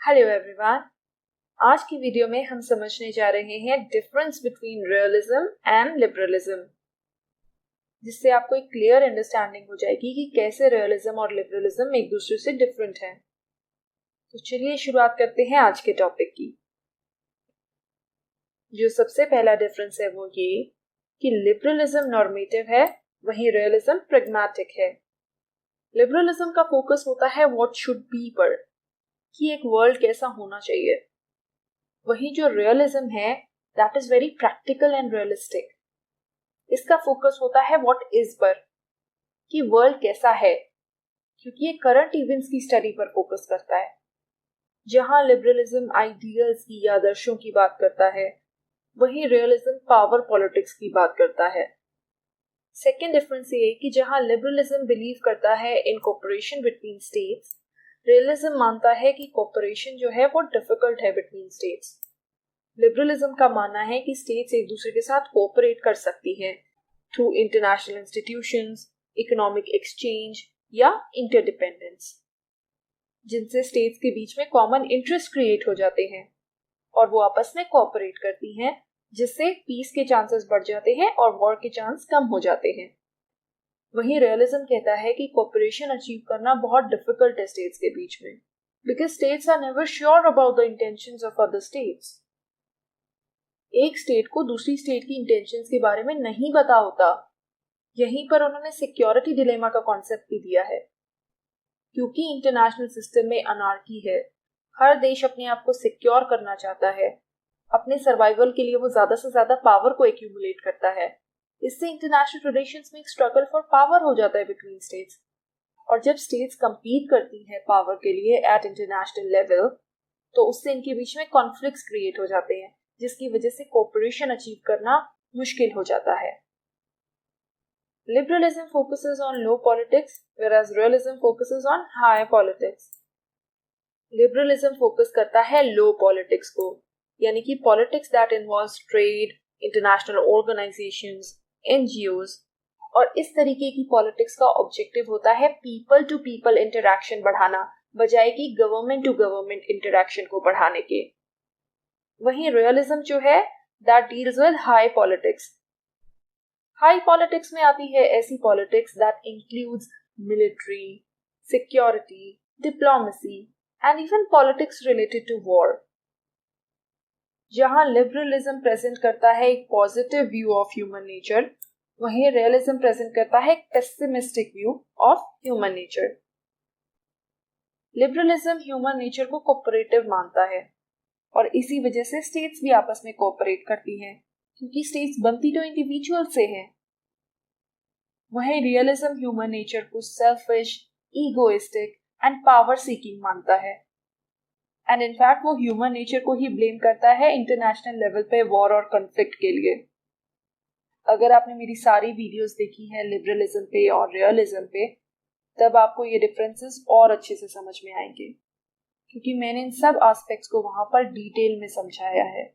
Hello everyone. आज की video में हम समझने जा रहे हैं difference between realism and liberalism, जिससे आपको एक क्लियर अंडरस्टैंडिंग हो जाएगी कि कैसे रियलिज्म और लिबरलिज्म एक दूसरे से डिफरेंट हैं। तो चलिए शुरुआत करते हैं आज के टॉपिक की। जो सबसे पहला डिफरेंस है वो ये कि लिबरलिज्म नॉर्मेटिव है, वहीं रियलिज्म प्रैग्मेटिक है। लिबरलिज्म का फोकस होता है व्हाट शुड बी पर, कि एक वर्ल्ड कैसा होना चाहिए। वही जो रियलिज्म है that is very practical and realistic. इसका फोकस होता है व्हाट इज पर, कि वर्ल्ड कैसा है, क्योंकि ये करंट इवेंट्स की स्टडी पर फोकस करता है। जहां लिबरलिज्म आइडियल्स की या आदर्शों की बात करता है, वहीं रियलिज्म पावर पॉलिटिक्स की बात करता है। सेकेंड डिफरेंस ये कि जहां लिबरलिज्म बिलीव करता है इन कोऑपरेशन बिटवीन स्टेट्स, रियलिज्म मानता है कि कोऑपरेशन जो है वो डिफिकल्ट है बिटवीन स्टेट्स। लिबरलिज्म का मानना है कि स्टेट्स एक दूसरे के साथ कोऑपरेट कर सकती हैं through international institutions, economic exchange या इंटरडिपेंडेंस, जिनसे स्टेट्स के बीच में कॉमन इंटरेस्ट क्रिएट हो जाते हैं और वो आपस में कोऑपरेट करती हैं, जिससे पीस के चांसेस बढ़ जाते हैं और वॉर के चांस कम हो जाते हैं। वहीं रियलिज्म कहता है कि कोऑपरेशन अचीव करना बहुत डिफिकल्ट है स्टेट्स के बीच में, because states are never sure about the intentions of other states. एक स्टेट को दूसरी स्टेट की इंटेंशंस के बारे में नहीं पता होता। यहीं पर उन्होंने सिक्योरिटी डिलेमा का कॉन्सेप्ट भी दिया है, क्योंकि इंटरनेशनल सिस्टम में अनार्की है। हर देश अपने आप को सिक्योर करना चाहता है, अपने सर्वाइवल के लिए वो ज्यादा से ज्यादा पावर को एक्यूमुलेट करता है। इससे इंटरनेशनल रिलेशंस में एक स्ट्रगल फॉर पावर हो जाता है बिटवीन स्टेट्स। और जब स्टेट्स कंपीट करती हैं पावर के लिए एट इंटरनेशनल लेवल, तो उससे इनके बीच में कॉन्फ्लिक्ट्स क्रिएट हो जाते हैं, जिसकी वजह से कोऑपरेशन अचीव करना मुश्किल हो जाता है। Liberalism focuses on low politics, whereas realism focuses on high politics. Liberalism focus करता है लो पॉलिटिक्स को, यानी कि politics that involves trade, international organisations, NGOs, और इस तरीके की पॉलिटिक्स का ऑब्जेक्टिव होता है पीपल टू पीपल इंटरैक्शन बढ़ाना, बजाय कि गवर्नमेंट टू गवर्नमेंट इंटरैक्शन को बढ़ाने के। वहीं रियलिज्म जो है that deals with high politics. High politics में आती है ऐसी politics that includes military, security, diplomacy and even politics related to war. जहां लिबरलिज्म प्रेजेंट करता है एक positive view of human nature, वहीं रियलिज्म प्रेजेंट करता है एक pessimistic view of human nature. Liberalism human nature को कोऑपरेटिव मानता है और इसी वजह से स्टेट्स भी आपस में कोऑपरेट करती हैं, क्योंकि स्टेट्स बनती तो इंडिविजुअल से हैं। वहीं रियलिज्म ह्यूमन नेचर को selfish, egoistic and power seeking मानता है। एंड इनफैक्ट वो ह्यूमन नेचर को ही ब्लेम करता है इंटरनेशनल लेवल पे वॉर और कॉन्फ्लिक्ट के लिए। अगर आपने मेरी सारी वीडियोस देखी है लिबरलिज्म पे और रियलिज्म पे, तब आपको ये डिफरेंसेस और अच्छे से समझ में आएंगे, क्योंकि मैंने इन सब एस्पेक्ट्स को वहां पर डिटेल में समझाया है।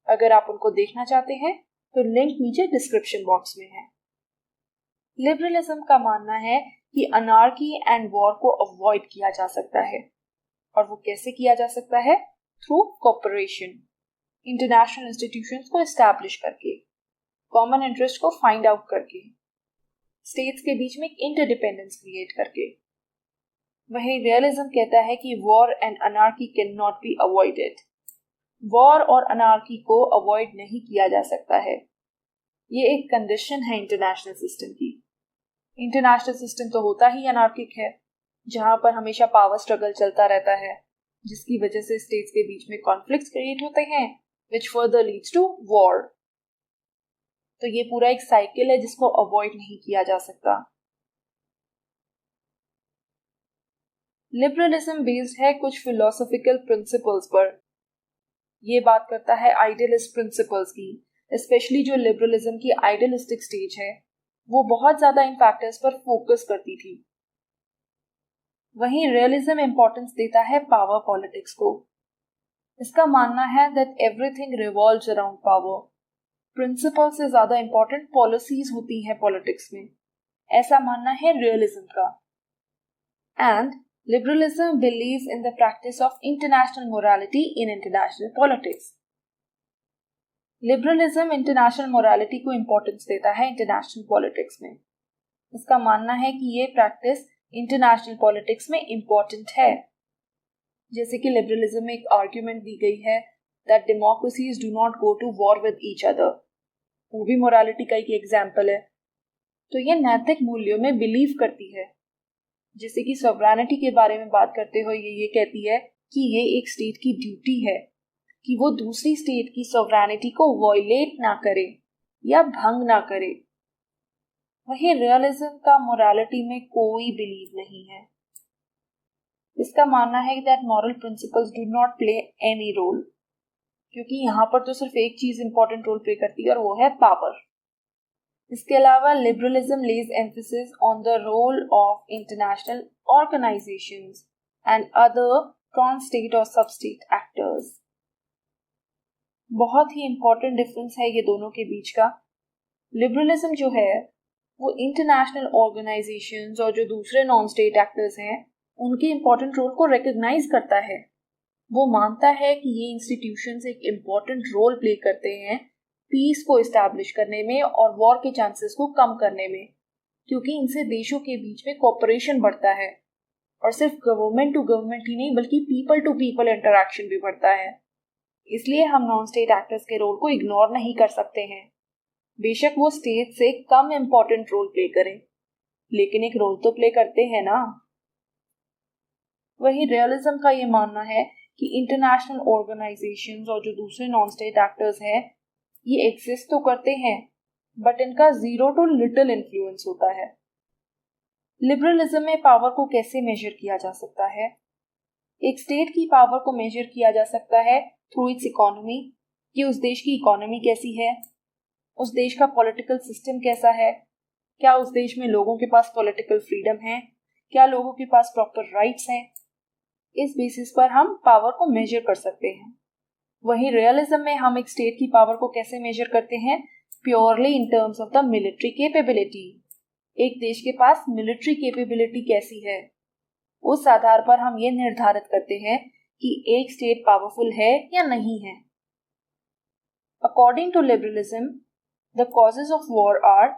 अगर आप उनको देखना चाहते हैं तो लिंक नीचे डिस्क्रिप्शन बॉक्स में है। लिबरलिज्म का मानना है कि अनार्की एंड वॉर को अवॉइड किया जा सकता है, और वो कैसे किया जा सकता है? थ्रू कोऑपरेशन, इंटरनेशनल इंस्टीट्यूशंस को एस्टैब्लिश करके, कॉमन इंटरेस्ट को फाइंड आउट करके, स्टेट्स के बीच में एक इंटरडिपेंडेंस क्रिएट करके। वहीं रियलिज्म कहता है कि war and anarchy can not be avoided. War और अनार्की को अवॉइड नहीं किया जा सकता है, ये एक कंडीशन है इंटरनेशनल सिस्टम की। इंटरनेशनल सिस्टम तो होता ही अनार्किक है, जहां पर हमेशा पावर स्ट्रगल चलता रहता है, जिसकी वजह से स्टेट्स के बीच में कॉन्फ्लिक्ट्स क्रिएट होते हैं, which further leads to war. तो ये पूरा एक साइकिल है जिसको अवॉइड नहीं किया जा सकता। लिबरलिज्म बेस्ड है कुछ फिलोसॉफिकल प्रिंसिपल्स पर। ये बात करता है आइडियलिस्ट प्रिंसिपल्स की, स्पेशली जो लिबरलिज्म की आइडियलिस्टिक स्टेज है, वो बहुत ज्यादा इन फैक्टर्स पर फोकस करती थी। वहीं रियलिज्म इंपॉर्टेंस देता है पावर पॉलिटिक्स को। इसका मानना है that everything revolves around power. Principle से ज्यादा इंपॉर्टेंट पॉलिसीज होती हैं पॉलिटिक्स में, ऐसा मानना है रियलिज्म का। And Liberalism believes in the practice of international morality in international politics. Liberalism international morality को इम्पोर्टेंस देता है इंटरनेशनल पॉलिटिक्स में। इसका मानना है कि ये प्रैक्टिस इंटरनेशनल पॉलिटिक्स में इम्पोर्टेंट है। जैसे कि लिबरलिज्म में एक आर्ग्यूमेंट दी गई है that democracies do not go to war with each other, वो भी मोरालिटी का एक एग्जाम्पल है। तो ये नैतिक मूल्यों में बिलीव करती है। जैसे कि सॉवरेनिटी के बारे में बात करते हुए ये कहती है कि ये एक स्टेट की ड्यूटी है कि वो दूसरी स्टेट की सॉवरेनिटी को वायलेट ना करे या भंग ना करे। वही रियलिज्म का मोरालिटी में कोई बिलीव नहीं है। इसका मानना है that moral principles do not play any role, क्योंकि यहाँ पर तो सिर्फ एक चीज इंपॉर्टेंट रोल प्ले करती है और वो है पावर। इसके अलावा liberalism lays emphasis on the role of international organisations and other non-state और सब-स्टेट एक्टर्स। बहुत ही इंपॉर्टेंट डिफरेंस है ये दोनों के बीच का। लिबरलिज्म जो है वो इंटरनेशनल ऑर्गेनाइजेशंस और जो दूसरे नॉन स्टेट एक्टर्स हैं उनके इंपॉर्टेंट रोल को रिकॉग्नाइज करता है। वो मानता है कि ये इंस्टीट्यूशंस एक इम्पॉर्टेंट रोल प्ले करते हैं पीस को एस्टैब्लिश करने में और वॉर के चांसेस को कम करने में, क्योंकि इनसे देशों के बीच में कोऑपरेशन बढ़ता है और सिर्फ गवर्नमेंट टू गवर्नमेंट ही नहीं बल्कि पीपल टू पीपल इंटरैक्शन भी बढ़ता है। इसलिए हम नॉन स्टेट एक्टर्स के रोल को इग्नोर नहीं कर सकते हैं, बेशक वो स्टेट से कम इम्पोर्टेंट रोल प्ले करें, लेकिन एक रोल तो प्ले करते हैं ना। वही रियलिज्म का ये मानना है कि इंटरनेशनल ऑर्गेनाइजेशंस और जो दूसरे नॉन स्टेट एक्टर्स हैं ये एग्जिस्ट तो करते हैं बट इनका 0 to little इन्फ्लुएंस होता है। लिबरलिज्म में पावर को कैसे मेजर किया जा सकता है? एक स्टेट की पावर को मेजर किया जा सकता है थ्रू इट्स इकोनॉमी, कि उस देश की इकोनॉमी कैसी है, उस देश का पॉलिटिकल सिस्टम कैसा है, क्या उस देश में लोगों के पास पॉलिटिकल फ्रीडम है, क्या लोगों के पास प्रॉपर राइट्स हैं। इस बेसिस पर हम पावर को मेजर कर सकते हैं। वहीं रियलिज्म में हम एक स्टेट की पावर को कैसे मेजर करते हैं? Purely in terms of the military capability. एक देश के पास मिलिट्री कैपेबिलिटी कैसी है, उस आधार पर हम ये निर्धारित करते हैं कि एक स्टेट पावरफुल है या नहीं है। According to liberalism the causes of war are,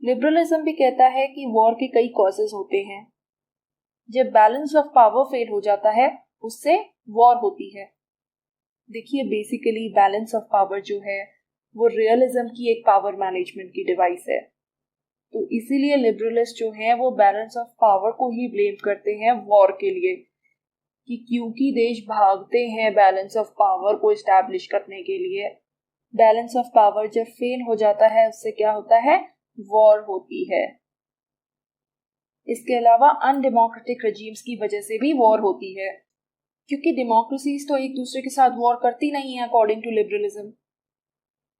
liberalism भी कहता है कि वॉर के कई कॉजेज होते हैं। जब बैलेंस ऑफ पावर फेल हो जाता है उससे वॉर होती है। देखिए बेसिकली बैलेंस ऑफ पावर जो है वो रियलिज्म की एक पावर मैनेजमेंट की डिवाइस है। तो इसीलिए लिबरलिस्ट जो हैं वो बैलेंस ऑफ पावर को ही ब्लेम करते हैं वॉर के लिए, कि क्योंकि देश भागते हैं बैलेंस ऑफ पावर को एस्टैब्लिश करने के लिए। बैलेंस ऑफ पावर जब फेल हो जाता है उससे क्या होता है? वॉर होती है। इसके अलावा अनडेमोक्रेटिक रेजिम्स की वजह से भी वॉर होती है, क्योंकि डेमोक्रेसीज तो एक दूसरे के साथ वॉर करती नहीं है according to liberalism.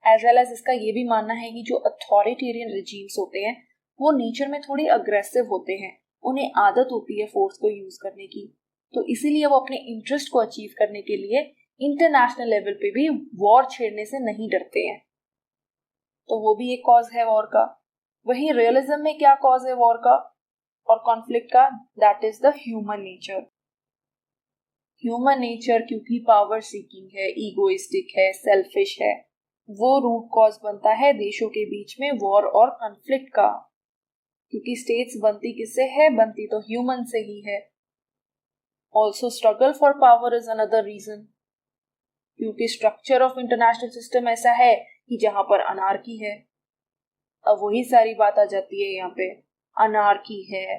As well as इसका ये भी मानना है कि जो अथॉरिटेरियन रेजिम्स होते हैं वो नेचर में थोड़े अग्रेसिव होते हैं, उन्हें आदत होती है फोर्स को यूज करने की, तो इसीलिए वो अपने इंटरेस्ट को अचीव करने के लिए इंटरनेशनल लेवल पे भी वॉर छेड़ने से नहीं डरते हैं। तो वो भी एक कॉज है वॉर का। वहीं रियलिज्म में क्या कॉज है वॉर का और कॉन्फ्लिक्ट का? That is the human nature. Human nature क्योंकि पावर सीकिंग है, ईगोइस्टिक है, सेल्फिश है, वो रूट कॉज बनता है देशों के बीच में वॉर और कॉन्फ्लिक्ट का। क्योंकि स्टेट्स बनती किससे है? बनती तो ह्यूमन से ही है। Also struggle for power is another reason, क्योंकि स्ट्रक्चर ऑफ इंटरनेशनल सिस्टम ऐसा है कि जहां पर अनार्की है। अब वही सारी बात आ जाती है यहाँ पे, अनार्की है,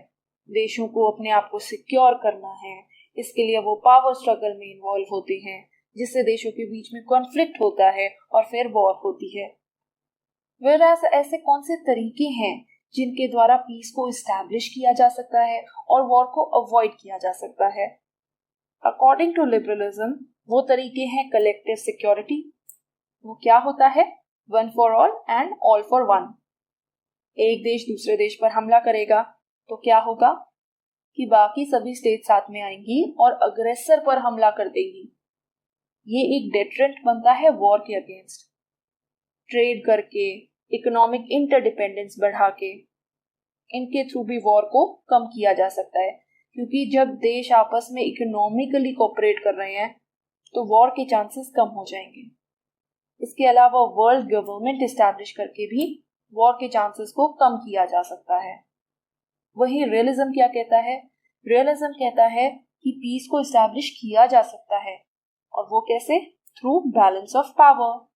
देशों को अपने आप को सिक्योर करना है, इसके लिए वो पावर स्ट्रगल में इन्वॉल्व होते हैं, जिससे देशों के बीच में कॉन्फ्लिक्ट होता है और फिर वॉर होती है। Whereas ऐसे कौन से तरीके हैं जिनके द्वारा पीस को इस्टेब्लिश किया जा सकता है और वॉर को अवॉइड किया जा सकता है? अकॉर्डिंग टू लिबरलिज्म वो तरीके हैं कलेक्टिव सिक्योरिटी। वो क्या होता है? One for all and all for one. एक देश दूसरे देश पर हमला करेगा तो क्या होगा कि बाकी सभी स्टेट साथ में आएंगी और अग्रेसर पर हमला कर देंगी। ये एक डेटरेंट बनता है वॉर के अगेंस्ट। ट्रेड करके, इकोनॉमिक इंटरडिपेंडेंस बढ़ा के, इनके थ्रू भी वॉर को कम किया जा सकता है। क्योंकि जब देश आपस में इकोनॉमिकली कोऑपरेट कर रहे हैं तो वॉर के चांसेस कम हो जाएंगे। इसके अलावा वर्ल्ड गवर्नमेंट एस्टैब्लिश करके भी वॉर के चांसेस को कम किया जा सकता है। वहीं रियलिज्म क्या कहता है? रियलिज्म कहता है कि पीस को एस्टैब्लिश किया जा सकता है, और वो कैसे? Through balance of power.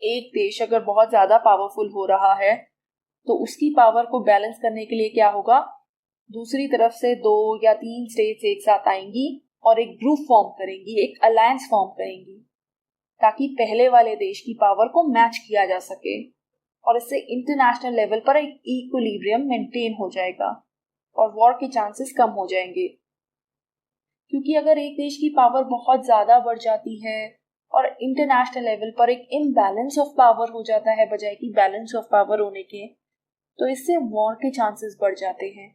एक देश अगर बहुत ज्यादा पावरफुल हो रहा है तो उसकी पावर को बैलेंस करने के लिए क्या होगा? दूसरी तरफ से 2 या 3 स्टेट्स एक साथ आएंगी और एक ग्रुप फॉर्म करेंगी, एक अलायंस फॉर्म करेंगी, ताकि पहले वाले देश की पावर को मैच किया जा सके, और इससे इंटरनेशनल लेवल पर एक इक्विलिब्रियम मेंटेन हो जाएगा और वॉर के चांसेस कम हो जाएंगे। क्योंकि अगर एक देश की पावर बहुत ज्यादा बढ़ जाती है और इंटरनेशनल लेवल पर एक इम्बैलेंस ऑफ पावर हो जाता है बजाय कि बैलेंस ऑफ पावर होने के, तो इससे वॉर के चांसेस बढ़ जाते हैं।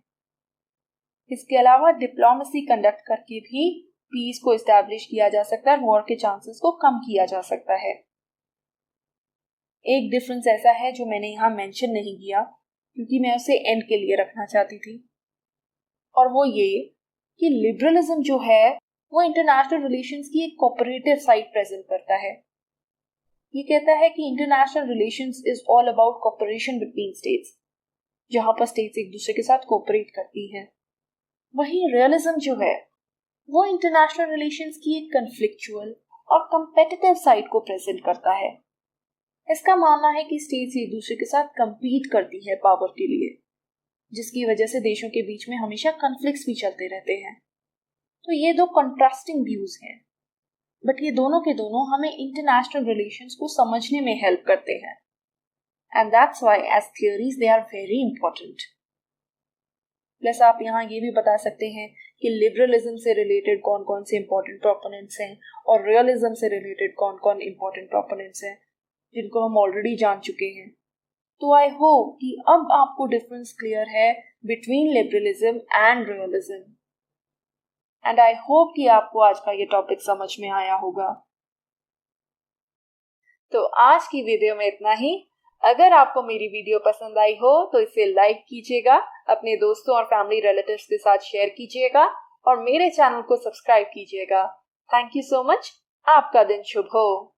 इसके अलावा डिप्लोमेसी कंडक्ट करके भी पीस को एस्टैब्लिश किया जा सकता है, वॉर के चांसेस को कम किया जा सकता है। एक डिफरेंस ऐसा है जो मैंने यहाँ मेंशन नहीं किया क्योंकि मैं उसे एंड के लिए रखना चाहती थी, और वो ये कि लिबरलिज्म जो है वो इंटरनेशनल रिलेशंस की एक कोऑपरेटिव साइड प्रेजेंट करता है। ये कहता है कि international relations is all about cooperation between states, जहां पर स्टेट्स एक दूसरे के साथ कोऑपरेट करती हैं। वहीं रियलिज्म जो है वो इंटरनेशनल रिलेशंस की एक कन्फ्लिक्चुअल और कम्पेटिटिव साइड को प्रेजेंट करता है। इसका मानना है कि स्टेट्स एक दूसरे के साथ compete करती है पावर के लिए, जिसकी वजह से देशों के बीच में हमेशा कॉन्फ्लिक्ट्स भी चलते रहते हैं। तो ये 2 कंट्रास्टिंग व्यूज हैं, बट ये दोनों के दोनों हमें इंटरनेशनल रिलेशंस को समझने में हेल्प करते हैं, and that's why as theories they are very important. Plus आप यहाँ ये भी बता सकते हैं कि लिबरलिज्म से रिलेटेड कौन कौन से इंपॉर्टेंट प्रोपोनेंट्स हैं और रियलिज्म से रिलेटेड कौन कौन इंपॉर्टेंट प्रोपोनेंट्स हैं, जिनको हम ऑलरेडी जान चुके हैं। तो आई होप कि अब आपको डिफरेंस क्लियर है between liberalism and realism, and I hope कि आपको आज का ये टॉपिक समझ में आया होगा। तो आज की वीडियो में इतना ही। अगर आपको मेरी वीडियो पसंद आई हो तो इसे लाइक कीजिएगा, अपने दोस्तों और फैमिली रिलेटिव्स के साथ शेयर कीजिएगा और मेरे चैनल को सब्सक्राइब कीजिएगा। Thank you so much. आपका दिन शुभ हो।